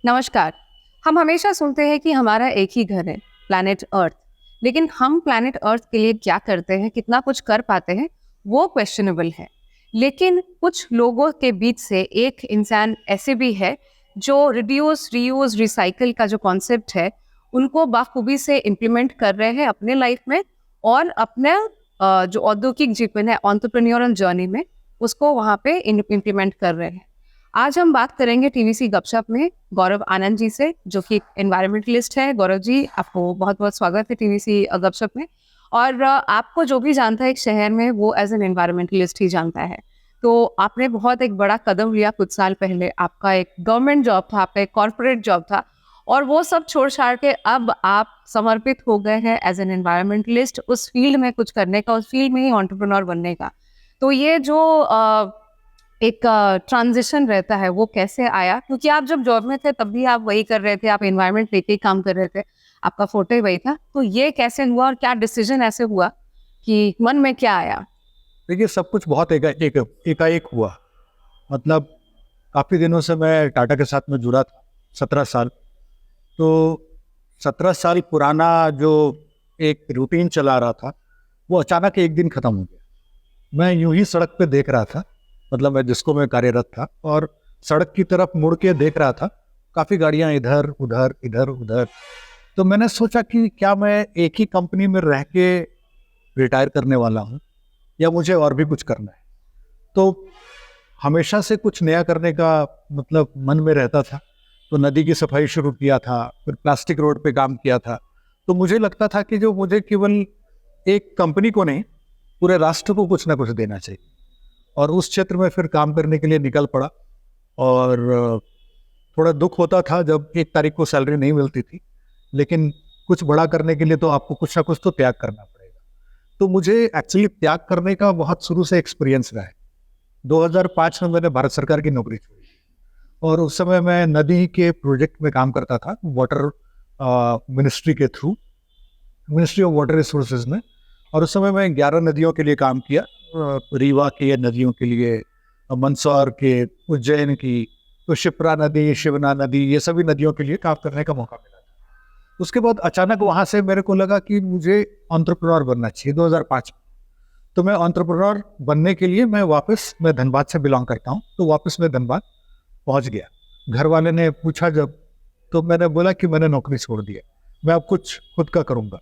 नमस्कार। हम हमेशा सुनते हैं कि हमारा एक ही घर है, प्लैनेट अर्थ। लेकिन हम प्लैनेट अर्थ के लिए क्या करते हैं, कितना कुछ कर पाते हैं, वो क्वेश्चनेबल है। लेकिन कुछ लोगों के बीच से एक इंसान ऐसे भी है जो रिड्यूस, रीयूज, रिसाइकल का जो कॉन्सेप्ट है, उनको बाखूबी से इम्प्लीमेंट कर रहे हैं अपने लाइफ में और अपने जो औद्योगिक जीवन है, एंटरप्रेन्योरल जर्नी में, उसको वहाँ पे इम्प्लीमेंट कर रहे हैं। आज हम बात करेंगे टीवीसी गपशप में गौरव आनंद जी से, जो कि एनवायरमेंटलिस्ट है। गौरव जी, आपको बहुत बहुत स्वागत है टीवीसी गपशप में। और आपको जो भी जानता है एक शहर में, वो एज एन एनवायरमेंटलिस्ट ही जानता है। तो आपने बहुत एक बड़ा कदम लिया कुछ साल पहले। आपका एक गवर्नमेंट जॉब था, आपका एक कॉर्पोरेट जॉब था, और वो सब छोड़ छाड़ के अब आप समर्पित हो गए हैं एज एन एनवायरमेंटलिस्ट, उस फील्ड में कुछ करने का, उस फील्ड में ही एंटरप्रेन्योर बनने का। तो ये जो एक ट्रांजिशन रहता है, वो कैसे आया? क्योंकि आप जब जॉब में थे तब भी आप वही कर रहे थे, आप एनवायरनमेंट लेके ही काम कर रहे थे, आपका फोटो ही वही था। तो ये कैसे हुआ और क्या डिसीजन ऐसे हुआ कि मन में क्या आया? देखिए, सब कुछ बहुत एकाएक हुआ। मतलब काफ़ी दिनों से मैं टाटा के साथ में जुड़ा था, 17 साल। तो 17 साल पुराना जो एक रूटीन चला रहा था, वो अचानक एक दिन ख़त्म हो गया। मैं यूं ही सड़क पे देख रहा था, मतलब मैं कार्यरत था, और सड़क की तरफ मुड़ के देख रहा था, काफ़ी गाड़ियां इधर उधर इधर उधर। तो मैंने सोचा कि क्या मैं एक ही कंपनी में रह के रिटायर करने वाला हूँ, या मुझे और भी कुछ करना है। तो हमेशा से कुछ नया करने का मतलब मन में रहता था। तो नदी की सफाई शुरू किया था, फिर प्लास्टिक रोड पे काम किया था। तो मुझे लगता था कि जो मुझे केवल एक कंपनी को नहीं, पूरे राष्ट्र को कुछ ना कुछ देना चाहिए। और उस क्षेत्र में फिर काम करने के लिए निकल पड़ा। और थोड़ा दुख होता था जब 1 तारीख को सैलरी नहीं मिलती थी, लेकिन कुछ बड़ा करने के लिए तो आपको कुछ ना कुछ तो त्याग करना पड़ेगा। तो मुझे एक्चुअली त्याग करने का बहुत शुरू से एक्सपीरियंस रहा है। 2005 में मैंने भारत सरकार की नौकरी छोड़ी, और उस समय मैं नदी के प्रोजेक्ट में काम करता था, वाटर मिनिस्ट्री के through, ministry of water resources में। और उस समय मैं 11 नदियों के लिए काम किया, रीवा के नदियों के लिए, मंदसौर के, उज्जैन की, तो शिप्रा नदी, शिवना नदी, ये सभी नदियों के लिए काम करने का मौका मिला था। उसके बाद अचानक वहाँ से मेरे को लगा कि मुझे एंटरप्रेन्योर बनना चाहिए 2005 में। तो मैं एंटरप्रेन्योर बनने के लिए मैं धनबाद से बिलोंग करता हूँ, तो वापस मैं धनबाद पहुँच गया। घर वाले ने पूछा जब, तो मैंने बोला कि मैंने नौकरी छोड़ दी है, मैं अब कुछ खुद का करूँगा।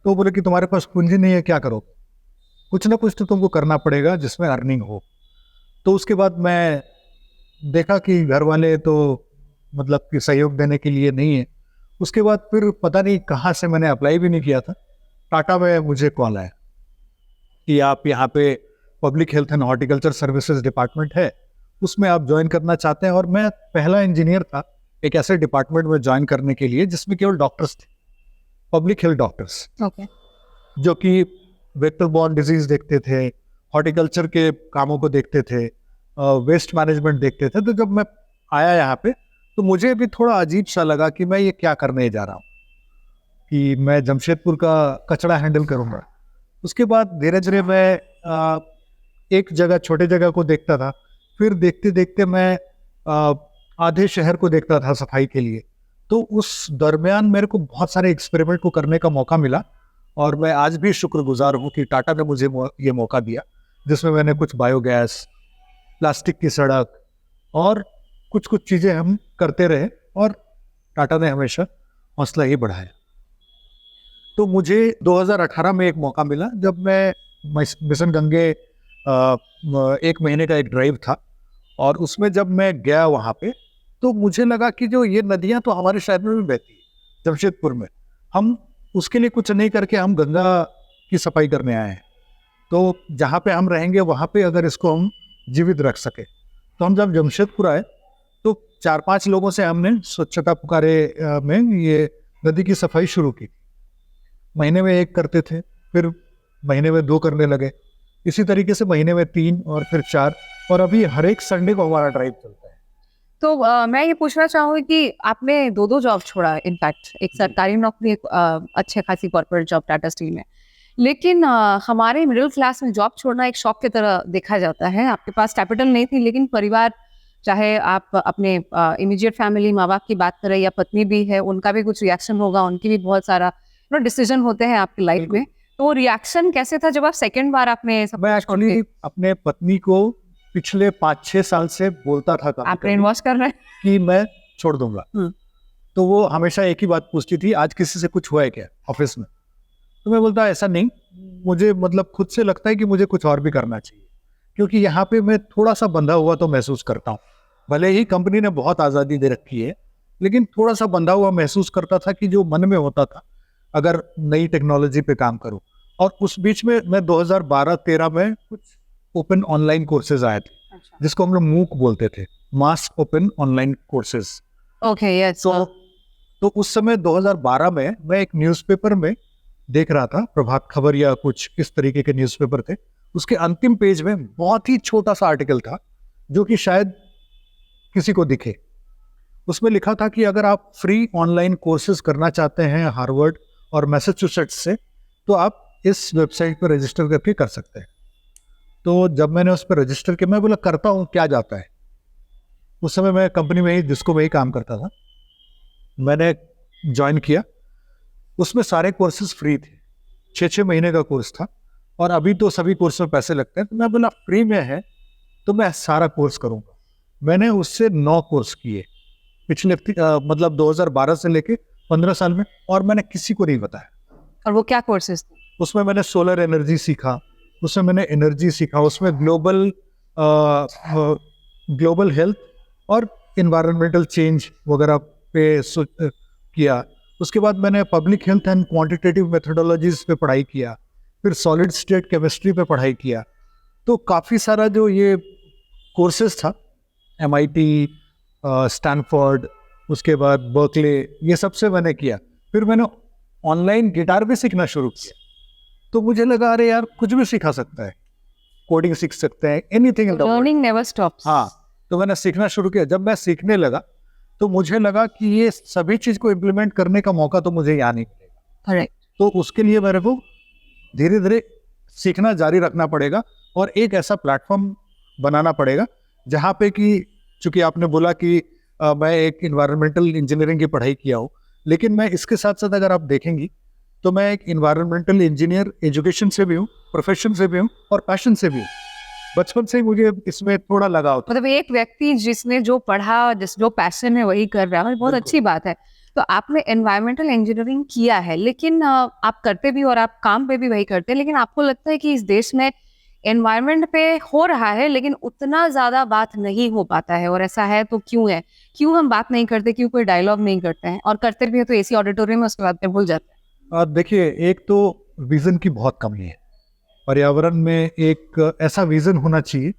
तो बोले कि तुम्हारे पास पूंजी नहीं है, क्या करोगे? कुछ ना कुछ तो तुमको करना पड़ेगा जिसमें अर्निंग हो। तो उसके बाद मैं देखा कि घर वाले तो मतलब कि सहयोग देने के लिए नहीं है। उसके बाद फिर पता नहीं कहाँ से, मैंने अप्लाई भी नहीं किया था, टाटा में मुझे कॉल आया कि आप यहाँ पे public health and horticulture services department है, उसमें आप ज्वाइन करना चाहते हैं। और मैं पहला इंजीनियर था एक ऐसे डिपार्टमेंट में ज्वाइन करने के लिए जिसमें केवल डॉक्टर्स थे, पब्लिक हेल्थ डॉक्टर्स, जो कि वेक्टर बॉर्न डिजीज देखते थे, हॉर्टिकल्चर के कामों को देखते थे, वेस्ट मैनेजमेंट देखते थे। तो जब मैं आया यहाँ पे, तो मुझे भी थोड़ा अजीब सा लगा कि मैं ये क्या करने जा रहा हूँ, कि मैं जमशेदपुर का कचरा हैंडल करूँगा। उसके बाद धीरे धीरे मैं एक जगह, छोटे जगह को देखता था, फिर देखते देखते मैं आधे शहर को देखता था सफाई के लिए। तो उस दरमियान मेरे को बहुत सारे एक्सपेरिमेंट को करने का मौका मिला, और मैं आज भी शुक्रगुजार हूँ कि टाटा ने मुझे ये मौका दिया, जिसमें मैंने कुछ बायोगैस, प्लास्टिक की सड़क और कुछ कुछ चीज़ें हम करते रहे, और टाटा ने हमेशा हौसला ही बढ़ाया। तो मुझे 2018 में एक मौका मिला, जब मैं मिशन गंगे 1 महीने का एक ड्राइव था, और उसमें जब मैं गया वहाँ पे, तो मुझे लगा कि जो ये नदियाँ तो हमारे शहर में भी बहती है, जमशेदपुर में, हम उसके लिए कुछ नहीं करके हम गंगा की सफाई करने आए हैं। तो जहाँ पे हम रहेंगे वहाँ पे अगर इसको हम जीवित रख सके। तो हम जब जमशेदपुर आए, तो 4-5 लोगों से हमने स्वच्छता पुकारे में ये नदी की सफाई शुरू की। महीने में 1 करते थे, फिर महीने में 2 करने लगे, इसी तरीके से महीने में 3 और फिर 4, और अभी हर एक संडे को हमारा ड्राइव चलता है। तो मैं ये पूछना चाहूँगी कि आपने 2-2 जॉब छोड़ा, इनफैक्ट एक सरकारी नौकरी, एक अच्छे खासी कॉर्पोरेट जॉब टाटा स्टील में। लेकिन हमारे मिडिल क्लास में जॉब छोड़ना एक शौक की तरह देखा जाता है। आपके पास कैपिटल नहीं थी, लेकिन परिवार चाहे आप अपने इमीडिएट फैमिली माँ बाप की बात करें या पत्नी भी है, उनका भी कुछ रिएक्शन होगा, उनकी भी बहुत सारा डिसीजन होते हैं आपकी लाइफ में। तो वो रिएक्शन कैसे था जब आप सेकंड बार आपने सब मैं कुछ छोड़ के एक्चुअली अपने पत्नी को पिछले 5-6 साल से बोलता था कभी आप कभी ब्रेन वॉश कर रहे हैं? कि मैं छोड़ दूंगा। तो वो हमेशा एक ही बात पूछती थी, आज किसी से कुछ हुआ है क्या ऑफिस में? तो मैं बोलता ऐसा नहीं, मुझे मतलब खुद से लगता है कि मुझे कुछ और भी करना चाहिए, क्योंकि यहाँ पे मैं थोड़ा सा बंधा हुआ तो महसूस करता हूँ। भले ही कंपनी ने बहुत आज़ादी दे रखी है, लेकिन थोड़ा सा बंधा हुआ महसूस करता था कि जो मन में होता था अगर नई टेक्नोलॉजी पे काम करूँ। और उस बीच में मैं 2012-13 में कुछ ओपन ऑनलाइन कोर्सेज आए थे, अच्छा, जिसको हम लोग मूक बोलते थे, mass open online courses. Okay, yes. तो उस समय 2012 में मैं एक न्यूज़पेपर में देख रहा था, प्रभात खबर या कुछ इस तरीके के न्यूज़पेपर थे। उसके अंतिम पेज में बहुत ही छोटा सा आर्टिकल था जो कि शायद किसी को दिखे। उसमें लिखा था कि अगर आप फ्री ऑनलाइन कोर्सेज करना चाहते हैं हार्वर्ड और मैसाचुसेट्स से, तो आप इस वेबसाइट पर रजिस्टर करके कर सकते हैं। तो जब मैंने उस पर रजिस्टर किया, मैं बोला करता हूँ, क्या जाता है। उस समय मैं कंपनी में ही डिस्को में ही काम करता था। मैंने ज्वाइन किया, उसमें सारे कोर्सेज फ्री थे, 6-6 महीने का कोर्स था। और अभी तो सभी कोर्स में पैसे लगते हैं, तो मैं बोला फ्री में है तो मैं सारा कोर्स करूँगा। मैंने उससे 9 कोर्स किए पिछले मतलब 2012 से लेके 15 साल में, और मैंने किसी को नहीं बताया। और वो क्या कोर्सेज थे? उसमें मैंने सोलर एनर्जी सीखा, उसमें मैंने एनर्जी सीखा, उसमें ग्लोबल हेल्थ और इन्वायरमेंटल चेंज वगैरह पे किया। उसके बाद मैंने public health and quantitative methodologies पे पढ़ाई किया, फिर सॉलिड स्टेट केमिस्ट्री पे पढ़ाई किया। तो काफ़ी सारा जो ये कोर्सेज था, MIT, स्टैनफोर्ड, उसके बाद बर्कले, ये सब से मैंने किया। फिर मैंने ऑनलाइन गिटार भी सीखना शुरू किया। तो मुझे लगा अरे यार कुछ भी सिखा सकता है, कोडिंग सीख सकते हैं, anything in the world. Learning never stops. हाँ, तो मैंने सीखना शुरू किया। जब मैं सीखने लगा तो मुझे लगा कि ये सभी चीज़ को इम्प्लीमेंट करने का मौका तो मुझे यहाँ नहीं मिलेगा। करेक्ट। तो उसके लिए मेरे को धीरे धीरे सीखना जारी रखना पड़ेगा और एक ऐसा प्लेटफॉर्म बनाना पड़ेगा जहाँ पे कि, चूँकि आपने बोला कि मैं एक इन्वायरमेंटल इंजीनियरिंग की पढ़ाई किया हूँ, लेकिन मैं इसके साथ साथ अगर आप देखेंगी तो मैं एक इन्वायरमेंटल इंजीनियर एजुकेशन से भी हूँ, प्रोफेशन से भी हूँ और पैशन से भी हूँ। बचपन से ही मुझे इसमें थोड़ा लगाव था। मतलब एक व्यक्ति जिसने जो पढ़ा, जो पैशन है वही कर रहा है, बहुत बिल्कुल। अच्छी बात है। तो आपने एनवायरमेंटल इंजीनियरिंग किया है, लेकिन आप करते भी और आप काम पे भी वही करते हैं, लेकिन आपको लगता है कि इस देश में एनवायरमेंट पे हो रहा है लेकिन उतना ज्यादा बात नहीं हो पाता है, और ऐसा है तो क्यों है? क्यों हम बात नहीं करते? क्यों कोई डायलॉग नहीं करते हैं? और करते भी है तो एसी ऑडिटोरियम में उसके बाद में भूल जाते हैं। देखिए, एक तो विजन की बहुत कमी है। पर्यावरण में एक ऐसा विजन होना चाहिए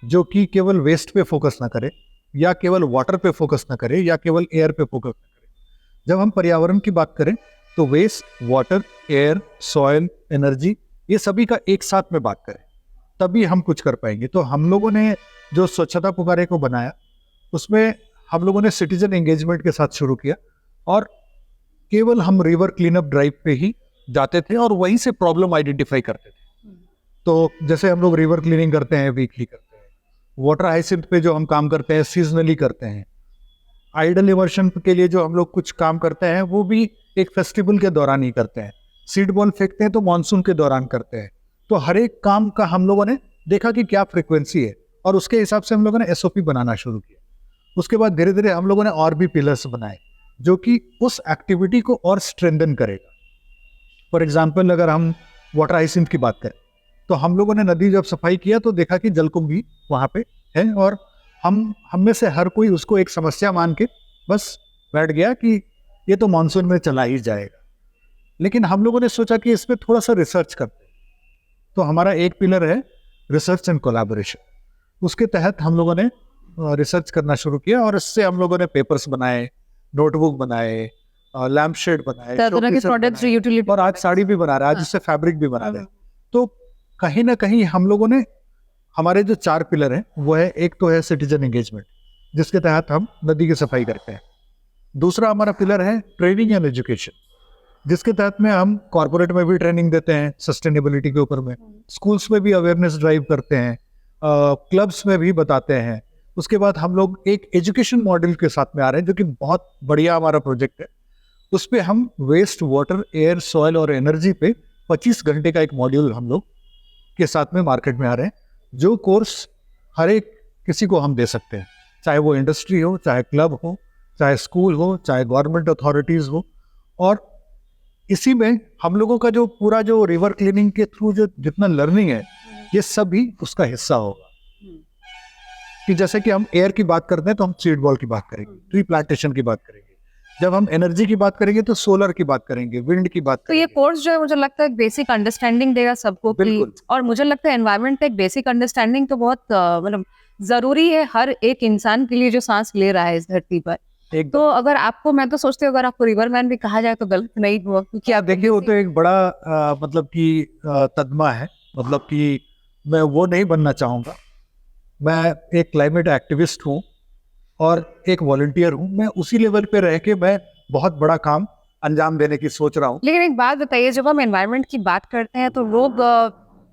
जो कि केवल वेस्ट पे फोकस ना करे, या केवल वाटर पे फोकस ना करे, या केवल एयर पे फोकस ना करे। जब हम पर्यावरण की बात करें तो waste, water, air, soil, energy, ये सभी का एक साथ में बात करें, तभी हम कुछ कर पाएंगे। तो हम लोगों ने जो स्वच्छता पुकारे को बनाया, उसमें हम लोगों ने सिटीजन एंगेजमेंट के साथ शुरू किया, और केवल हम रिवर क्लीनअप ड्राइव पे ही जाते थे और वहीं से प्रॉब्लम आइडेंटिफाई करते थे। तो जैसे हम लोग रिवर क्लीनिंग करते हैं, वीकली करते हैं, वाटर हाइसिंथ पे जो हम काम करते हैं सीजनली करते हैं, आइडल इमर्शन के लिए जो हम लोग कुछ काम करते हैं वो भी एक फेस्टिवल के दौरान ही करते हैं, सीड बॉल फेंकते हैं तो मानसून के दौरान करते हैं। तो हर एक काम का हम लोगों ने देखा कि क्या फ्रिक्वेंसी है, और उसके हिसाब से हम लोगों ने SOP बनाना शुरू किया। उसके बाद धीरे धीरे हम लोगों ने और भी पिलर्स बनाए जो कि उस एक्टिविटी को और स्ट्रेंथन करेगा। फॉर एग्जाम्पल, अगर हम वाटर हाइसिंथ की बात करें तो हम लोगों ने नदी जब सफाई किया तो देखा कि जलकुंभ भी वहाँ पे है, और हम में से हर कोई उसको एक समस्या मान के बस बैठ गया कि ये तो मानसून में चला ही जाएगा। लेकिन हम लोगों ने सोचा कि इस पर थोड़ा सा रिसर्च करते हैं। तो हमारा एक पिलर है रिसर्च एंड कोलैबोरेशन। उसके तहत हम लोगों ने रिसर्च करना शुरू किया, और इससे हम लोगों ने पेपर्स बनाए, नोटबुक बनाए, लैम्प शेड बनाए, तरह के प्रोडक्ट्स जो यूटिलिटी, और आज साड़ी भी बना रहा है, आज इससे फैब्रिक भी बना रहे हैं। तो कहीं ना कहीं हम लोगों ने, हमारे जो 4 पिलर हैं वो है, एक तो है सिटीजन एंगेजमेंट जिसके तहत हम नदी की सफाई करते हैं। दूसरा हमारा पिलर है ट्रेनिंग एंड एजुकेशन, जिसके तहत में हम कॉर्पोरेट में भी ट्रेनिंग देते हैं सस्टेनेबिलिटी के ऊपर में, स्कूल्स में भी अवेयरनेस ड्राइव करते हैं, क्लब्स में भी बताते हैं। उसके बाद हम लोग एक एजुकेशन मॉडल के साथ में आ रहे हैं, जो कि बहुत बढ़िया हमारा प्रोजेक्ट है। उस पे हम वेस्ट वाटर, एयर, सॉइल और एनर्जी पे 25 घंटे का एक मॉड्यूल हम लोग के साथ में मार्केट में आ रहे हैं, जो कोर्स हर एक किसी को हम दे सकते हैं, चाहे वो इंडस्ट्री हो, चाहे क्लब हो, चाहे स्कूल हो, चाहे गवर्नमेंट अथॉरिटीज़ हो। और इसी में हम लोगों का जो पूरा जो रिवर क्लीनिंग के थ्रू जो जितना लर्निंग है, ये सब भी उसका हिस्सा होगा। कि जैसे कि हम एयर की बात करते हैं तो हम सीड बॉल की बात करेंगे, ट्री प्लांटेशन की बात करेंगे, जब हम एनर्जी की बात करेंगे तो सोलर की बात करेंगे, विंड की बात तो ये करेंगे। कोर्स जो है मुझे लगता है बेसिक अंडरस्टैंडिंग देगा सबको कि, बिल्कुल। और मुझे लगता है एनवायरनमेंट का एक बेसिक अंडरस्टैंडिंग तो बहुत मतलब जरूरी है हर एक इंसान के लिए जो सांस ले रहा है इस धरती पर। तो अगर आपको, मैं तो सोचती हूँ अगर आपको रिवरमैन भी कहा जाए तो गलत नहीं हुआ, क्योंकि आप देखिए वो तो एक बड़ा मतलब कि तदमा है, मतलब कि मैं वो नहीं बनना चाहूँगा। मैं एक क्लाइमेट एक्टिविस्ट हूँ और एक वॉलंटियर हूँ। मैं उसी लेवल पे रह के मैं बहुत बड़ा काम अंजाम देने की सोच रहा हूँ। लेकिन एक बात बताइए, जब हम एनवायरनमेंट की बात करते हैं तो लोग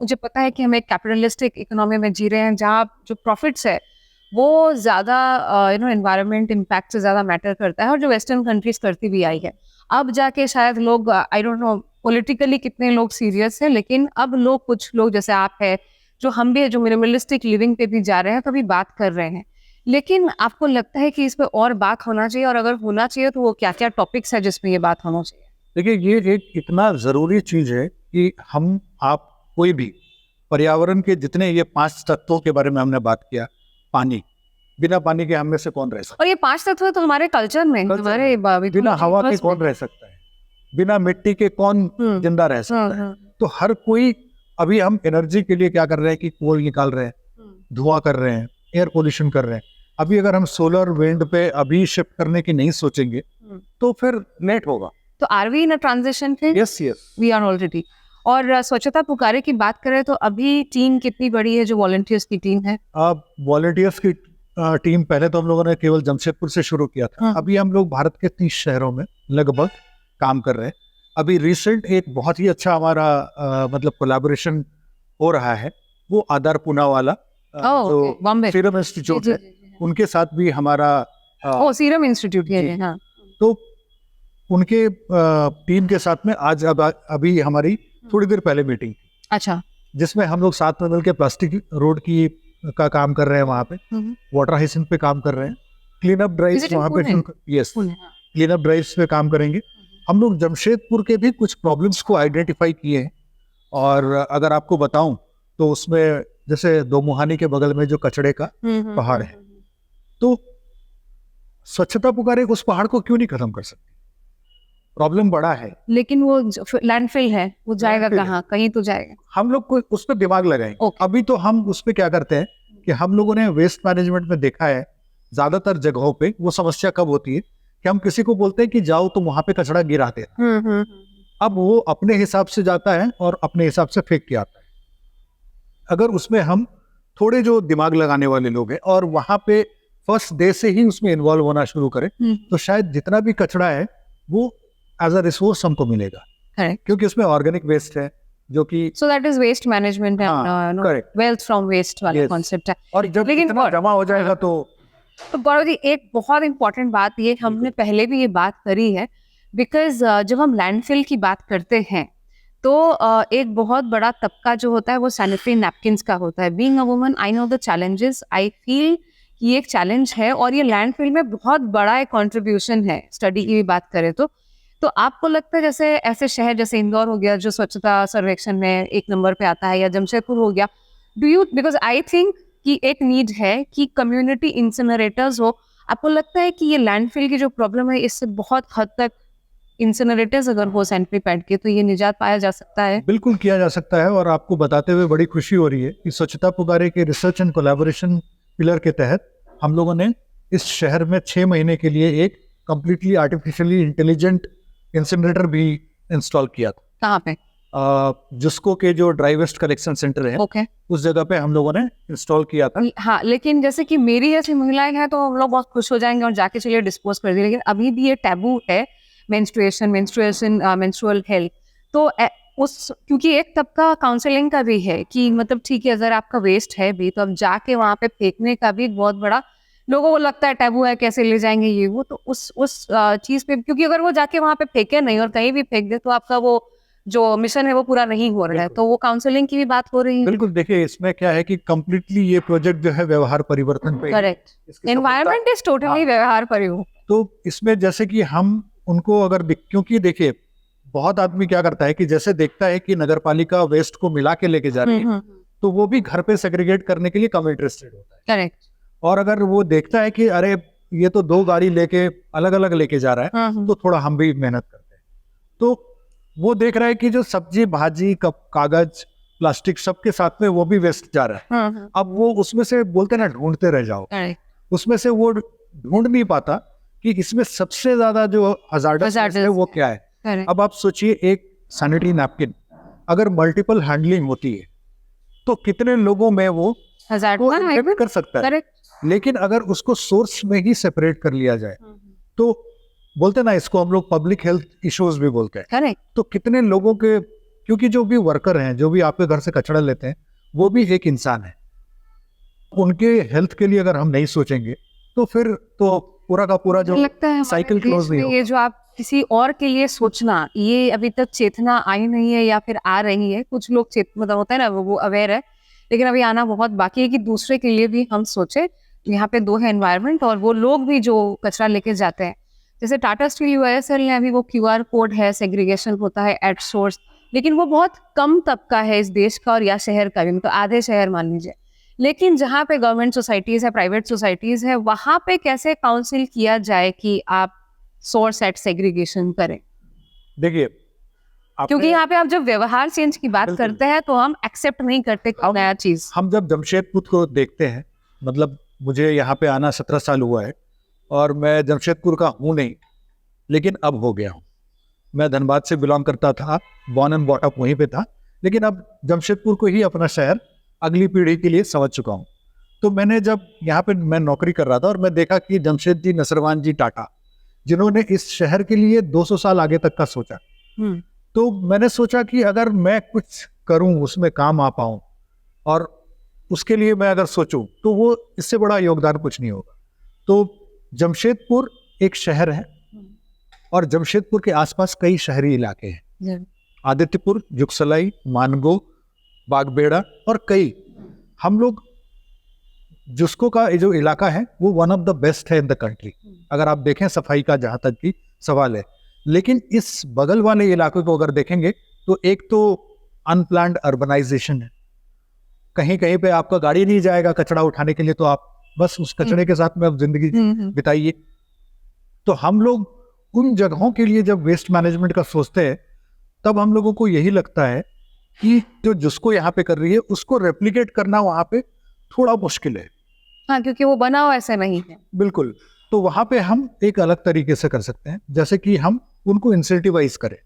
मुझे पता है कि हम एक कैपिटलिस्टिक इकोनॉमी में जी रहे हैं जहाँ जो प्रॉफिट्स है वो ज़्यादा एनवायरनमेंट इम्पैक्ट से ज़्यादा मैटर करता है, और जो वेस्टर्न कंट्रीज करती भी आई है। अब जाके शायद लोग, आई डोंट नो पॉलिटिकली कितने लोग सीरियस हैं, लेकिन अब लोग, कुछ लोग जैसे आप है, जो हम भी जो मिनिमलिस्टिक लिविंग पे भी जा रहे हैं, कभी बात कर रहे हैं। लेकिन आपको लगता है कि इस पे और बात होना चाहिए, और अगर होना चाहिए तो वो क्या क्या टॉपिक्स है जिसमें ये बात होना चाहिए? देखिए ये एक इतना ज़रूरी चीज़ है कि हम, आप, कोई भी पर्यावरण के जितने ये 5 तत्वों के बारे में हमने बात किया, पानी, बिना पानी के हम में से कौन रह सकता और ये 5 तत्व तो हमारे कल्चर में, हमारे है? बिना हवा के कौन रह सकता है? बिना मिट्टी के कौन जिंदा रह सकता है? तो हर कोई, अभी हम एनर्जी के लिए क्या कर रहे हैं कि कोल निकाल रहे हैं, धुआं कर रहे हैं, एयर पोल्यूशन कर रहे हैं। अभी अगर हम सोलर, विंड पे अभी शिफ्ट करने की नहीं सोचेंगे तो फिर लेट होगा। तो are we in a transition phase? Yes we are already. और स्वच्छता पुकारे की बात करें तो अभी टीम कितनी बड़ी है जो वॉलंटियर्स की टीम है? अब वॉलंटियर्स की टीम पहले तो हम लोगों ने केवल जमशेदपुर से शुरू किया था। अभी हम लोग भारत के 30 शहरों में लगभग काम कर रहे हैं। अभी रिसेंट एक बहुत ही अच्छा हमारा मतलब कोलैबोरेशन हो रहा है, वो आधार पूनावाला जो सीरम इंस्टीट्यूट है, उनके साथ भी हमारा सीरम इंस्टीट्यूट है। हाँ। तो उनके टीम के साथ में आज अभी हमारी थोड़ी देर पहले मीटिंग, अच्छा, जिसमें हम लोग साथ में मिलकर प्लास्टिक रोड की का काम कर रहे हैं, वहाँ पे वाटर हाइसिन पे काम कर रहे हैं, क्लीन अप ड्राइव्स वहाँ पे, यस, क्लीन अप ड्राइव्स पे काम करेंगे। हम लोग जमशेदपुर के भी कुछ प्रॉब्लम्स को आइडेंटिफाई किए हैं, और अगर आपको बताऊं तो उसमें जैसे दो मुहानी के बगल में जो कचड़े का पहाड़ है, तो स्वच्छता पुकारे उस पहाड़ को क्यों नहीं खत्म कर सकती? प्रॉब्लम बड़ा है, लेकिन वो लैंडफिल है, वो जाएगा कहाँ? कहीं तो जाएगा। हम लोग को उस पर दिमाग लगाएंगे। अभी तो हम उस पर क्या करते हैं कि हम लोगों ने वेस्ट मैनेजमेंट में देखा है, ज्यादातर जगहों पे वो समस्या कब होती है कि हम किसी को बोलते हैं कि जाओ तुम वहां पे कचरा गिराते हैं। अब वो अपने हिसाब से जाता है और अपने हिसाब से फेंक के आता है। अगर उसमें हम थोड़े जो दिमाग लगाने वाले लोग हैं और वहां पे फर्स्ट डे से ही उसमें इन्वॉल्व होना शुरू करें, तो शायद जितना भी कचरा है वो एज अ रिसोर्स हमको मिलेगा, क्योंकि उसमें ऑर्गेनिक वेस्ट है जो कि, so that is waste management, wealth from waste वाला कॉन्सेप्ट है। और जब इतना जमा हो जाएगा तो गौरव जी, एक बहुत इंपॉर्टेंट बात, ये हमने पहले भी ये बात करी है, बिकॉज जब हम लैंडफिल की बात करते हैं तो एक बहुत बड़ा तबका जो होता है वो सैनिटरी नैपकिन्स का होता है। Being a woman I know the challenges, I feel कि एक चैलेंज है, और ये लैंडफिल में बहुत बड़ा एक कंट्रीब्यूशन है। स्टडी की भी बात करें तो आपको लगता है जैसे ऐसे शहर जैसे इंदौर हो गया जो स्वच्छता सर्वेक्षण में 1 नंबर पे आता है, या जमशेदपुर हो गया, do you, because I think कि एक नीड है कि कम्युनिटी इंसिनरेटर्स हो, आपको लगता है कि ये लैंडफिल की जो प्रॉब्लम है इससे बहुत हद तक इंसिनरेटर्स अगर हो सैनिटरी पैड के, तो ये निजात पाया जा सकता है? बिल्कुल किया जा सकता है, और आपको बताते हुए बड़ी खुशी हो रही है कि स्वच्छता पुकारे के रिसर्च एंड कोलैबोरेशन पिलर के तहत हम लोगों ने इस शहर में 6 महीने के लिए एक कंप्लीटली आर्टिफिशियली इंटेलिजेंट इंसिनरेटर भी इंस्टॉल किया था। कहाँ पे? जिसको के जो ड्राई वेस्ट कलेक्शन सेंटर है, उस जगह पे हम लोगों ने इंस्टॉल किया था। हाँ, लेकिन जैसे कि मेरी जैसी महिलाएं हैं तो हम लोग बहुत खुश हो जाएंगे और जाके चलिए डिस्पोज कर दिए, लेकिन अभी भी ये टैबू है, मेंस्ट्रुएशन, मेंस्ट्रुअल हेल्थ। तो उस क्योंकि एक तबका काउंसलिंग का भी है कि मतलब ठीक है, अगर आपका वेस्ट है भी तो अब जाके वहाँ पे फेंकने का भी बहुत बड़ा लोगों को लगता है टैबू है, कैसे ले जाएंगे ये वो, तो उस चीज पे, क्योंकि अगर वो जाके वहाँ पे फेंके नहीं और कहीं भी फेंक दे तो आपका वो जो मिशन है वो पूरा नहीं हो रहा है, तो वो काउंसलिंग की भी बात हो रही है। बिल्कुल, देखिए इसमें क्या है कि कंप्लीटली ये प्रोजेक्ट जो है व्यवहार परिवर्तन पे करेक्ट, एनवायरनमेंट इज टोटली व्यवहार परिवर्तन। तो इसमें जैसे कि हम उनको अगर क्योंकि देखिए बहुत आदमी क्या करता है कि जैसे देखता है कि नगर पालिका वेस्ट को मिला के लेके जा रही है तो वो भी घर पे सेग्रीगेट करने के लिए कम इंटरेस्टेड होता है। करेक्ट। और अगर वो देखता है कि अरे ये तो 2 गाड़ी लेके अलग अलग लेके जा रहा है तो थोड़ा हम भी मेहनत करते हैं, तो वो देख रहा है कि जो सब्जी भाजी कागज प्लास्टिक सबके साथ में वो भी वेस्ट जा रहा है। अब वो उसमें से बोलते ना ढूंढते रह जाओ, उसमें से वो ढूंढ नहीं पाता कि इसमें सबसे ज्यादा जो हजार्डस है वो क्या है। अब आप सोचिए एक सैनिटरी नैपकिन अगर मल्टीपल हैंडलिंग होती है तो कितने लोगों में वो इफेक्ट कर सकता है। लेकिन अगर उसको सोर्स में ही सेपरेट कर लिया जाए तो बोलते ना इसको हम लोग पब्लिक हेल्थ इश्यूज भी बोलते हैं। तो कितने लोगों के, क्योंकि जो भी वर्कर हैं जो भी आपके घर से कचरा लेते हैं वो भी एक इंसान है, उनके हेल्थ के लिए अगर हम नहीं सोचेंगे तो फिर तो पूरा का पूरा जो लगता है साइकिल क्लोज नहीं होगा। ये जो आप किसी और के लिए सोचना, ये अभी तक चेतना आई नहीं है या फिर आ रही है। कुछ लोग मतलब होता है ना वो अवेयर है, लेकिन अभी आना बहुत बाकी है कि दूसरे के लिए भी हम सोचे। यहाँ पे 2 है एनवायरनमेंट और वो लोग भी जो कचरा लेके जाते हैं, जैसे टाटा स्टील यूएसएल ने अभी वो QR कोड है, सेग्रीगेशन होता है एट सोर्स, लेकिन वो बहुत कम तबका है इस देश का और या शहर का भी, मतलब आधे शहर मान लीजिए। लेकिन जहाँ पे गवर्नमेंट सोसाइटीज है, प्राइवेट सोसाइटीज है, वहां पे कैसे काउंसिल किया जाए कि आप सोर्स एट सेग्रीगेशन करें। देखिए क्योंकि यहाँ पे आप जब व्यवहार चेंज की बात करते हैं तो हम एक्सेप्ट नहीं करते नया चीज। हम जब जमशेदपुर को देखते हैं, मतलब मुझे यहाँ पे आना 17 साल हुआ है और मैं जमशेदपुर का हूँ नहीं, लेकिन अब हो गया हूँ। मैं धनबाद से बिलोंग करता था, बॉर्न एंड बॉट अप वहीं पे था, लेकिन अब जमशेदपुर को ही अपना शहर अगली पीढ़ी के लिए समझ चुका हूँ। तो मैंने जब यहाँ पे मैं नौकरी कर रहा था और मैं देखा कि जमशेद जी नसरवान जी टाटा जिन्होंने इस शहर के लिए 200 साल आगे तक का सोचा, तो मैंने सोचा कि अगर मैं कुछ करूं उसमें काम आ पाऊं और उसके लिए मैं अगर सोचूं तो वो इससे बड़ा योगदान कुछ नहीं होगा। तो जमशेदपुर एक शहर है और जमशेदपुर के आसपास कई शहरी इलाके हैं, आदित्यपुर, जुगसलाई, मानगो, बागबेड़ा और कई। हम लोग जुस्को का जो इलाका है वो वन ऑफ द बेस्ट है इन द कंट्री, अगर आप देखें सफाई का जहां तक की सवाल है। लेकिन इस बगल वाले इलाके को अगर देखेंगे तो एक तो अनप्लान्ड अर्बनाइजेशन है, कहीं कहीं पे आपका गाड़ी नहीं जाएगा कचरा उठाने के लिए, तो आप बस उस कचरे के साथ में अब जिंदगी बिताइए। तो हम लोग उन जगहों के लिए जब वेस्ट मैनेजमेंट का सोचते हैं तब हम लोगों को यही लगता है कि जो जिसको यहाँ पे कर रही है उसको रेप्लिकेट करना वहां पे थोड़ा मुश्किल है। हाँ, क्योंकि वो बना हुआ ऐसा नहीं है। बिल्कुल, तो वहां पे हम एक अलग तरीके से कर सकते हैं, जैसे कि हम उनको इंसेंटिवाइज करें।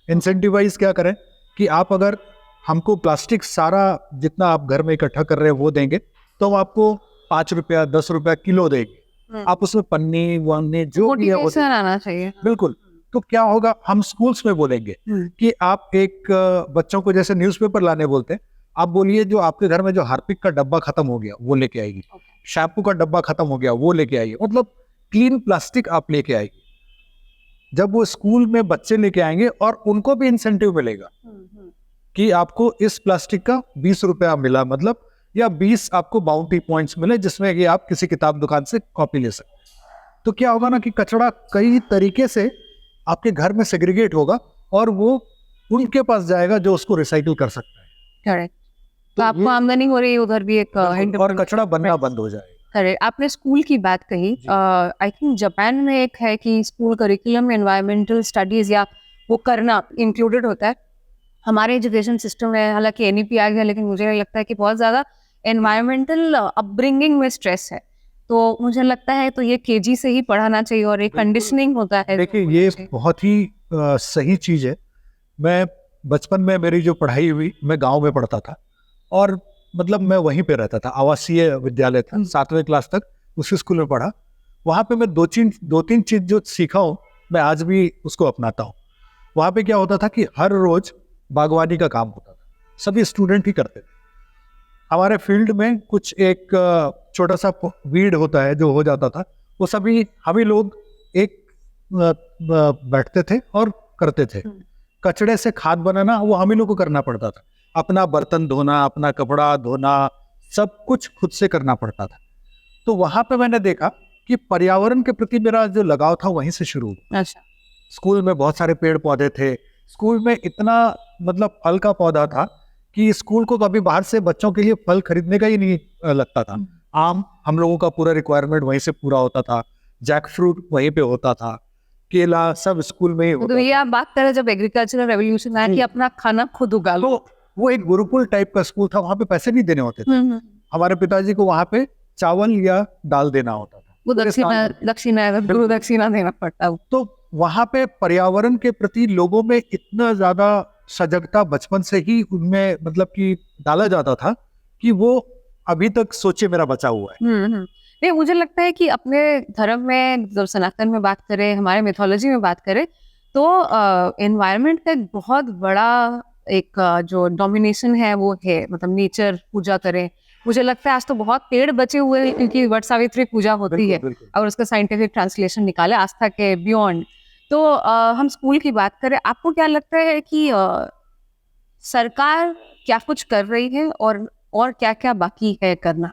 इंसेंटिवाइज क्या करें कि आप अगर हमको प्लास्टिक सारा जितना आप घर में इकट्ठा कर रहे हैं वो देंगे तो हम आपको 5 रुपया 10 रुपया किलो देंगे। आप उसमें पन्नी वन्नी जो भी है वो आना चाहिए। बिल्कुल। तो क्या होगा, हम स्कूल्स में बोलेंगे कि आप एक बच्चों को जैसे न्यूज़पेपर लाने बोलते हैं, आप बोलिए जो आपके घर में जो हार्पिक का डब्बा खत्म हो गया वो लेके आएगी, शैम्पू का डब्बा खत्म हो गया वो लेके आइए, मतलब क्लीन प्लास्टिक आप लेके आएगी। जब वो स्कूल में बच्चे लेके आएंगे और उनको भी इंसेंटिव मिलेगा कि आपको इस प्लास्टिक का 20 रुपया मिला, मतलब या 20 आपको बाउंटी पॉइंट्स मिले जिसमें कि आप किसी किताब दुकान से कॉपी ले सकते। तो क्या होगा ना कि कचरा कई तरीके से आपके घर में सेग्रीगेट होगा और वो उनके पास जाएगा जो उसको रिसाइकिल कर सकता है। करेक्ट। तो आपको आमदनी हो रही है, उधर भी एक और कचरा बनना बंद हो जाएगा। करेक्ट। आपने स्कूल की बात कही, आई थिंक जापान में एक है कि स्कूल करिकुलम में एनवायरमेंटल स्टडीज या वो करना इंक्लूडेड होता है। हमारे एजुकेशन सिस्टम में हालांकि NEP आ गया, लेकिन मुझे लगता है कि बहुत ज़्यादा एनवायरमेंटल अपब्रिंगिंग में स्ट्रेस है। तो मुझे लगता है तो ये KG से ही पढ़ाना चाहिए और एक कंडीशनिंग होता है। देखिए ये बहुत ही सही चीज़ है। मैं बचपन में मेरी जो पढ़ाई हुई, मैं गांव में पढ़ता था और मतलब मैं वहीं पे रहता था, आवासीय विद्यालय था, 7वीं क्लास तक उसी स्कूल में पढ़ा। वहाँ पे मैं दो तीन चीज़ जो सीखा हूँ मैं आज भी उसको अपनाता हूँ। वहाँ पे क्या होता था कि हर रोज बागवानी का काम होता था, सभी स्टूडेंट ही करते थे। हमारे फील्ड में कुछ एक छोटा सा वीड होता है जो हो जाता था, वो सभी हम ही लोग एक बैठते थे और करते थे। कचड़े से खाद बनाना वो हम ही लोग को करना पड़ता था, अपना बर्तन धोना, अपना कपड़ा धोना, सब कुछ खुद से करना पड़ता था। तो वहां पे मैंने देखा कि पर्यावरण के प्रति मेरा जो लगाव था वहीं से शुरू हुआ। अच्छा। स्कूल में बहुत सारे पेड़ पौधे थे, स्कूल में इतना मतलब फल का पौधा था कि स्कूल को कभी बाहर से बच्चों के लिए फल खरीदने का ही नहीं लगता था। आम हम लोगों का पूरा रिक्वायरमेंट वहीं से पूरा होता था, जैक फ्रूट वहीं पे होता था, केला सब स्कूल में ही होता तो ये था। आप बात करें जब एग्रीकल्चरल रेवोल्यूशन आया कि अपना खाना खुद उगा लो। तो वो एक गुरुकुल टाइप का स्कूल था, वहां पे पैसे नहीं देने होते थे। हमारे पिताजी को वहां पे चावल या दाल देना होता था, वो दक्षिणा गुरु दक्षिणा देना पड़ता है। तो वहां पे पर्यावरण के प्रति लोगों में इतना ज्यादा सजगता बचपन से ही उनमें मतलब कि डाला जाता था कि वो अभी तक सोचे मेरा बचा हुआ है। नहीं, मुझे लगता है कि अपने धर्म में जब सनातन में बात करें, हमारे मिथोलॉजी में बात करें, तो एनवायरनमेंट का एक बहुत बड़ा एक जो डोमिनेशन है वो है, मतलब नेचर पूजा करें। मुझे लगता है आज तो बहुत पेड़ बचे हुए हैं क्योंकि वट सावित्री पूजा होती है, और उसका साइंटिफिक ट्रांसलेशन निकाले आस्था के बियॉन्ड। तो हम स्कूल की बात करें, आपको क्या लगता है कि सरकार क्या कुछ कर रही है और क्या क्या बाकी है करना,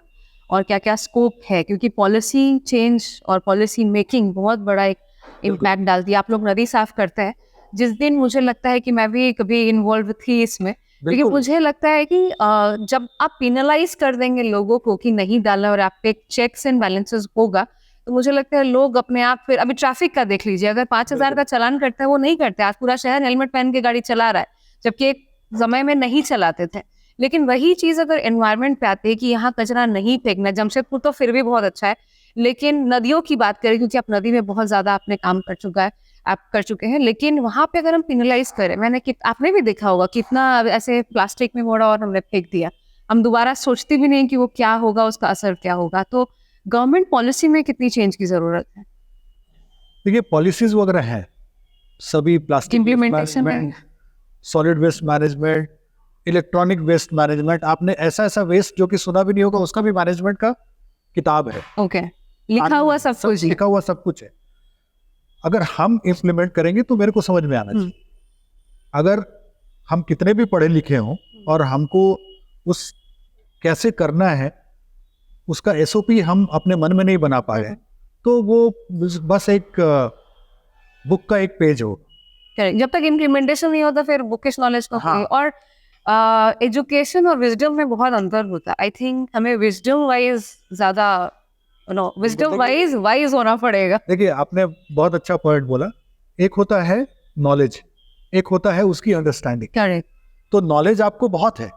और क्या क्या स्कोप है? क्योंकि पॉलिसी चेंज और पॉलिसी मेकिंग बहुत बड़ा एक इम्पैक्ट डालती है। आप लोग नदी साफ करते हैं, जिस दिन मुझे लगता है कि मैं भी कभी इन्वॉल्व थी इसमें, क्योंकि मुझे लगता है कि जब आप पेनलाइज कर देंगे लोगों को कि नहीं डालना और आप पे चेक्स एंड बैलेंसेस होगा, तो मुझे लगता है लोग अपने आप, फिर अभी ट्रैफिक का देख लीजिए, अगर 5,000 का चालान करता है वो नहीं करते। आज पूरा शहर हेलमेट पहन के गाड़ी चला रहा है, जबकि एक समय में नहीं चलाते थे। लेकिन वही चीज अगर एनवायरनमेंट पे आती है कि यहाँ कचरा नहीं फेंकना, जमशेदपुर तो फिर भी बहुत अच्छा है, लेकिन नदियों की बात करें, क्योंकि आप नदी में बहुत ज्यादा आपने काम कर चुके हैं, लेकिन वहां पे अगर हम पेनलाइज करें, आपने भी देखा होगा कितना ऐसे प्लास्टिक में मोड़ा और हमने फेंक दिया, हम दोबारा सोचते भी नहीं कि वो क्या होगा, उसका असर क्या होगा। तो गवर्नमेंट पॉलिसी में कितनी चेंज की जरूरत है? देखिए पॉलिसीज वगैरह हैं, सभी plastic implementation, solid waste management, electronic waste management, आपने ऐसा ऐसा वेस्ट जो कि सुना भी नहीं होगा उसका भी मैनेजमेंट का किताब है। ओके, लिखा हुआ सब कुछ, लिखा हुआ सब कुछ है। अगर हम इम्प्लीमेंट करेंगे तो मेरे को समझ में आना चाहिए। अगर हम कितने भी पढ़े लिखे हों और हमको उस कैसे करना है उसका एसओपी हम अपने मन में नहीं बना पाए, तो वो बस एक बुक का एक पेज हो। जब तक इम्प्लीमेंटेशन नहीं होता फिर बुकिश नॉलेज तो हाँ। और एजुकेशन और विजडम में बहुत अंतर होता है। आई थिंक हमें विजडम वाइज ज्यादा विजडम वाइज होना पड़ेगा। देखिए आपने बहुत अच्छा पॉइंट बोला, एक होता है नॉलेज, एक होता है उसकी अंडरस्टैंडिंग। करेक्ट। तो नॉलेज आपको बहुत है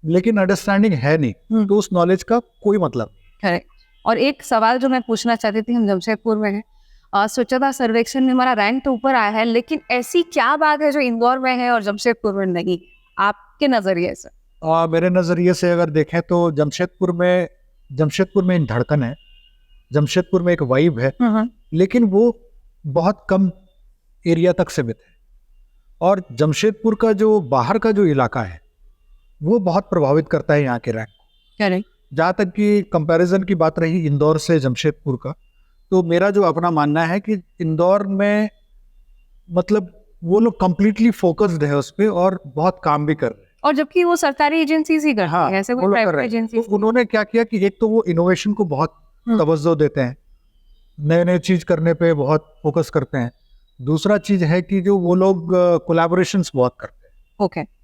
लेकिन अंडरस्टैंडिंग है नहीं, तो उस नॉलेज का कोई मतलब। करेक्ट। और एक सवाल जो मैं पूछना चाहती थी, हम जमशेदपुर में हैं, स्वच्छता सर्वेक्षण में हमारा रैंक तो ऊपर आया है, लेकिन ऐसी क्या बात है जो इंदौर में है और जमशेदपुर में नहीं, आपके नजरिए से? मेरे नजरिए से अगर देखें तो जमशेदपुर में धड़कन है, जमशेदपुर में एक वाइब है, लेकिन वो बहुत कम एरिया तक सीमित है। और जमशेदपुर का जो बाहर का जो इलाका है वो बहुत प्रभावित करता है यहाँ के रैंक। करेक्ट। जहाँ तक कि कंपैरिजन की बात रही इंदौर से जमशेदपुर का, तो मेरा जो अपना मानना है कि इंदौर में मतलब वो लोग कंप्लीटली फोकस्ड है उस पर और बहुत काम भी कर रहे हैं। और जबकि वो सरकारी एजेंसीज ही करती हैं, ऐसे कोई प्राइवेट एजेंसी। तो उन्होंने क्या किया कि एक तो वो इनोवेशन को बहुत तवज्जो देते हैं, नए नए चीज करने पे बहुत फोकस करते हैं। दूसरा चीज है कि जो वो लोग कोलैबोरेशंस बहुत करते हैं। ओके।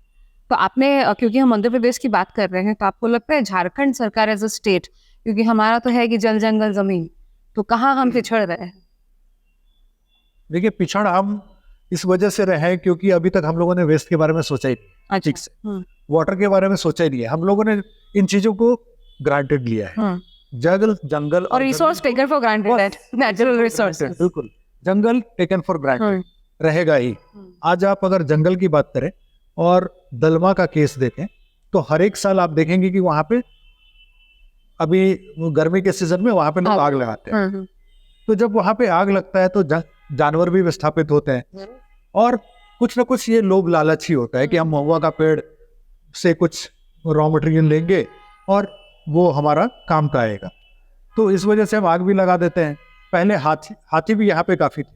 तो आपने, क्योंकि हम मध्य प्रदेश की बात कर रहे हैं, तो आपको लगता है झारखंड सरकार एज अ स्टेट, क्योंकि हमारा तो है कि जल जंगल जमीन, तो कहाँ हम पिछड़ रहे हैं? देखिए पिछड़ हम इस वजह से रहे हैं क्योंकि अभी तक हम लोगों ने वेस्ट के बारे में सोचा ही नहीं ठीक से, वाटर के बारे में सोचा ही नहीं है। हम लोगों ने इन चीजों को ग्रांटेड लिया है। जंगल और रिसोर्स टेकन फॉर ग्रांटेड है, नेचुरल रिसोर्सेज। बिल्कुल, जंगल टेकन फॉर ग्रांटेड रहेगा ही। आज आप अगर जंगल की बात करें और दलमा का केस देखें तो हर एक साल आप देखेंगे कि वहां पे अभी गर्मी के सीजन में वहां पे लोग आग लगाते हैं। तो जब वहां पे आग लगता है तो जानवर भी विस्थापित होते हैं और कुछ ना कुछ ये लोभ लालच ही होता है कि हम महुआ का पेड़ से कुछ रॉ मटेरियल लेंगे और वो हमारा काम का आएगा। तो इस वजह से हम आग भी लगा देते हैं। पहले हाथी भी यहाँ पे काफी थे।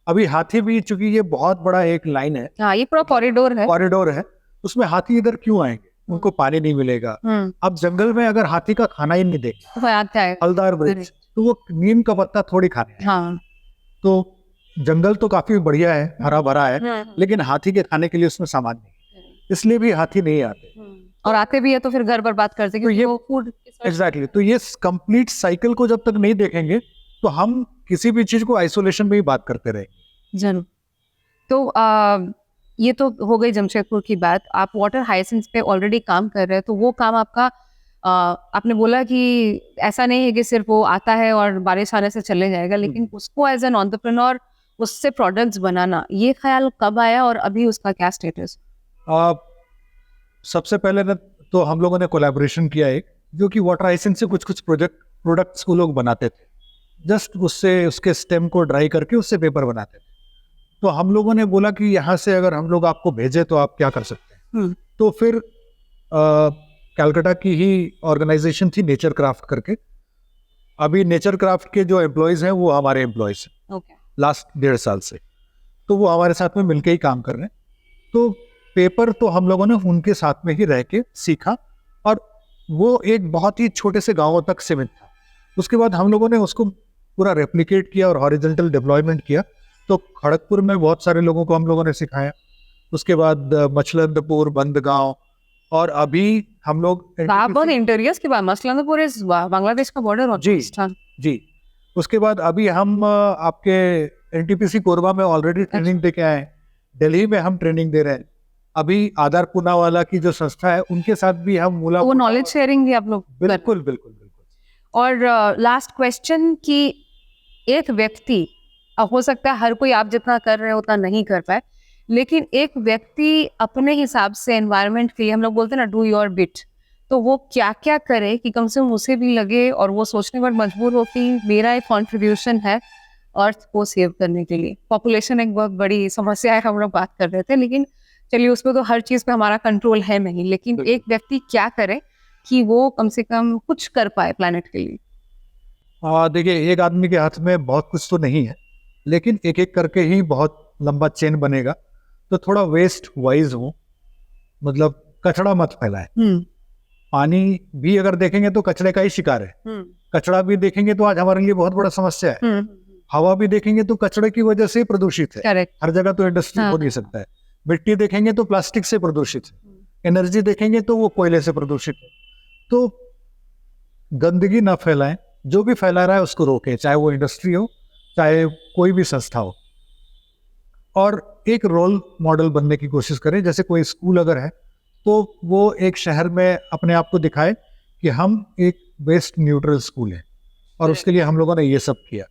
अभी हाथी भी, चूंकि ये बहुत बड़ा एक लाइन है, हाँ, ये पूरा कॉरिडोर है। उसमें हाथी इधर क्यों आएंगे? उनको पानी नहीं मिलेगा। अब जंगल में अगर हाथी का खाना ही नहीं देगा, तो आता है फलदार वृक्ष, तो वो नीम का पत्ता थोड़ी खाने हैं। हाँ। तो जंगल तो काफी बढ़िया है, हरा भरा है, लेकिन हाथी के खाने के लिए उसमें सामान नहीं है, इसलिए भी हाथी नहीं आते। और आते भी है तो फिर घर बर्बाद करते, तो ये वो फूड एग्जैक्टली तो ये कंप्लीट साइकिल को जब तक नहीं देखेंगे तो हम किसी भी चीज को आइसोलेशन में ही बात करते रहेंगे। जरूर। तो ये तो हो गई जमशेदपुर की बात। आप वाटर हाइसेंस पे ऑलरेडी काम कर रहे हैं, तो वो काम आपका आपने बोला कि ऐसा नहीं है कि सिर्फ वो आता है और बारिश आने से चले जाएगा, लेकिन उसको एज एन एंटरप्रेन्योर उससे प्रोडक्ट्स बनाना, ये ख्याल कब आया और अभी उसका क्या स्टेटस? सबसे पहले ना तो हम लोगों ने कोलैबोरेशन किया एक, जो कि वाटर हाइसेंस से कुछ प्रोडक्ट्स को लोग बनाते थे, जस्ट उससे उसके स्टेम को ड्राई करके उससे पेपर बनाते थे। तो हम लोगों ने बोला कि यहाँ से अगर हम लोग आपको भेजे तो आप क्या कर सकते हैं। तो फिर कलकत्ता की ही ऑर्गेनाइजेशन थी नेचर क्राफ्ट करके। अभी नेचर क्राफ्ट के जो एम्प्लॉयज हैं वो हमारे एम्प्लॉयज हैं लास्ट 1.5 साल से, तो वो हमारे साथ में मिलके ही काम कर रहे हैं। तो पेपर तो हम लोगों ने उनके साथ में ही रह के सीखा, और वो एक बहुत ही छोटे से गाँवों तक सीमित था। उसके बाद हम लोगों ने उसको पूरा रेप्लिकेट किया और हॉरिजॉन्टल डिप्लॉयमेंट किया। तो खड़गपुर में बहुत सारे लोगों को हम लोगों ने सिखाया, उसके बाद मछलंदपुर, बंदगांव, और अभी हम लोग इंटीरियर्स की बात, मसलंदपुर इस बांग्लादेश का बॉर्डर और जी। उसके बाद अभी हम आपके एनटीपीसी कोरबा में ऑलरेडी ट्रेनिंग दे के आए हैं। दिल्ली में हम ट्रेनिंग दे रहे हैं। अभी आधार पूनावाला की जो संस्था है उनके साथ भी हम वो नॉलेज शेयरिंग भी आप लोग बिल्कुल। और लास्ट क्वेश्चन कि एक व्यक्ति, हो सकता है हर कोई आप जितना कर रहे हो उतना नहीं कर पाए, लेकिन एक व्यक्ति अपने हिसाब से एनवायरनमेंट के लिए, हम लोग बोलते हैं ना, डू योर बिट, तो वो क्या क्या करे कि कम से कम उसे भी लगे और वो सोचने पर मजबूर हो कि मेरा एक कंट्रीब्यूशन है अर्थ को सेव करने के लिए। पॉपुलेशन एक बहुत बड़ी समस्या है, हम लोग बात कर रहे थे, लेकिन चलिए उसमें तो हर चीज़ पे हमारा कंट्रोल है नहीं, लेकिन एक व्यक्ति क्या करे कि वो कम से कम कुछ कर पाए प्लैनेट के लिए? देखिए, एक आदमी के हाथ में बहुत कुछ तो नहीं है, लेकिन एक एक करके ही बहुत लंबा चेन बनेगा। तो थोड़ा वेस्ट वाइज हो, मतलब कचरा मत फैलाए। पानी भी अगर देखेंगे तो कचरे का ही शिकार है। कचरा भी देखेंगे तो आज हमारे लिए बहुत बड़ा समस्या है। हवा भी देखेंगे तो कचरे की वजह से प्रदूषित है। हर जगह तो इंडस्ट्री हो नहीं सकता है। मिट्टी देखेंगे तो प्लास्टिक से प्रदूषित है। एनर्जी देखेंगे तो वो कोयले से प्रदूषित है। तो गंदगी ना फैलाएं, जो भी फैला रहा है उसको रोकें, चाहे वो इंडस्ट्री हो, चाहे कोई भी संस्था हो। और एक रोल मॉडल बनने की कोशिश करें। जैसे कोई स्कूल अगर है तो वो एक शहर में अपने आप को दिखाए कि हम एक वेस्ट न्यूट्रल स्कूल है, और उसके लिए हम लोगों ने ये सब किया।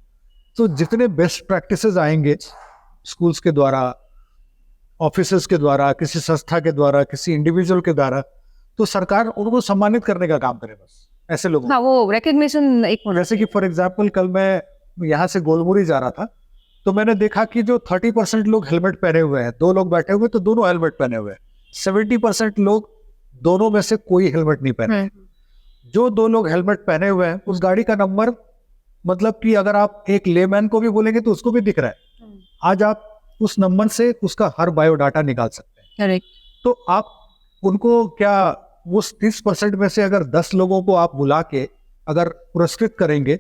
तो जितने बेस्ट प्रैक्टिसेस आएंगे स्कूल्स के द्वारा, ऑफिसेस के द्वारा, किसी संस्था के द्वारा, किसी इंडिविजुअल के द्वारा, तो सरकार उनको सम्मानित करने का काम करे बस ऐसे लोगों। हाँ, वो रिकग्निशन। एक जैसे कि फॉर एग्जांपल कल मैं यहाँ से गोलमुरी जा रहा था, तो मैंने देखा कि जो 30% लोग हेलमेट पहने हुए हैं, 2 लोग बैठे हुए तो दोनों हेलमेट पहने हुए हैं। 70% लोग दोनों में से कोई हेलमेट नहीं पहने। जो 2 लोग हेलमेट पहने हुए हैं उस गाड़ी का नंबर, मतलब कि अगर आप एक लेमैन को भी बोलेंगे तो उसको भी दिख रहा है। आज आप उस नंबर से उसका हर बायोडाटा निकाल सकते हैं। तो आप उनको क्या, उस 30% में से अगर 10 लोगों को आप बुला के अगर पुरस्कृत करेंगे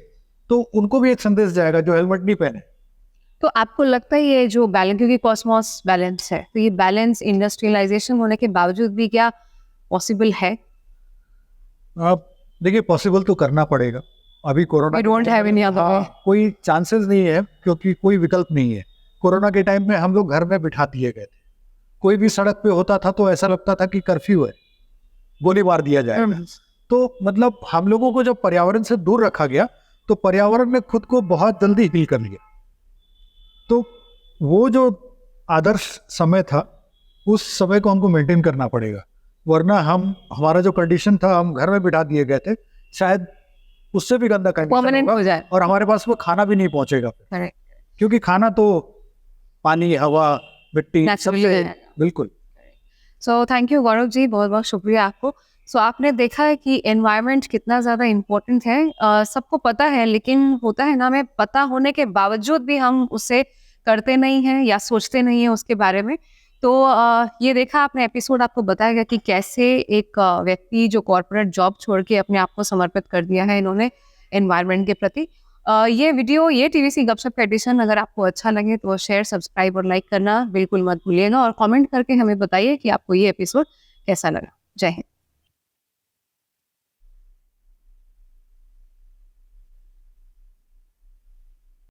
तो उनको भी एक संदेश जाएगा जो हेलमेट नहीं पहने। तो आपको लगता है ये जो बैलेंस, क्योंकि कॉस्मोस बैलेंस है, तो ये बैलेंस इंडस्ट्रियलाइजेशन होने के बावजूद भी क्या पॉसिबल है? आप देखिए, पॉसिबल तो करना पड़ेगा। अभी कोरोना कोई चांसेस नहीं है, क्योंकि कोई विकल्प नहीं है। कोरोना के टाइम में हम लोग घर में बिठा दिए गए थे। कोई भी सड़क पे होता था तो ऐसा लगता था कि कर्फ्यू है, गोली मार दिया जाएगा। तो मतलब हम लोगों को जब पर्यावरण से दूर रखा गया तो पर्यावरण ने खुद को बहुत जल्दी हील कर लिया। तो वो जो आदर्श समय था उस समय को हमको मेंटेन करना पड़ेगा, वरना हमारा जो कंडीशन था, हम घर में बिठा दिए गए थे, शायद उससे भी गंदा कंडीशन हो जाए और हमारे पास वो खाना भी नहीं पहुंचेगा। क्योंकि खाना तो पानी, हवा, मिट्टी Naturally सबसे है। बिल्कुल। So thank you Gaurav ji, बहुत बहुत शुक्रिया आपको। सो आपने देखा है कि एनवायरनमेंट कितना ज़्यादा इम्पोर्टेंट है। सबको पता है, लेकिन होता है ना, हमें पता होने के बावजूद भी हम उसे करते नहीं हैं या सोचते नहीं हैं उसके बारे में। तो ये देखा आपने एपिसोड, आपको बताया गया कि कैसे एक व्यक्ति जो कॉर्पोरेट जॉब छोड़ के अपने आप को समर्पित कर दिया है इन्होंने एनवायरनमेंट के प्रति। ये वीडियो, ये टीवीसी गपशप का एडिशन अगर आपको अच्छा लगे तो शेयर, सब्सक्राइब और लाइक करना बिल्कुल मत भूलिएगा, और कमेंट करके हमें बताइए कि आपको ये एपिसोड कैसा लगा। जय हिंद।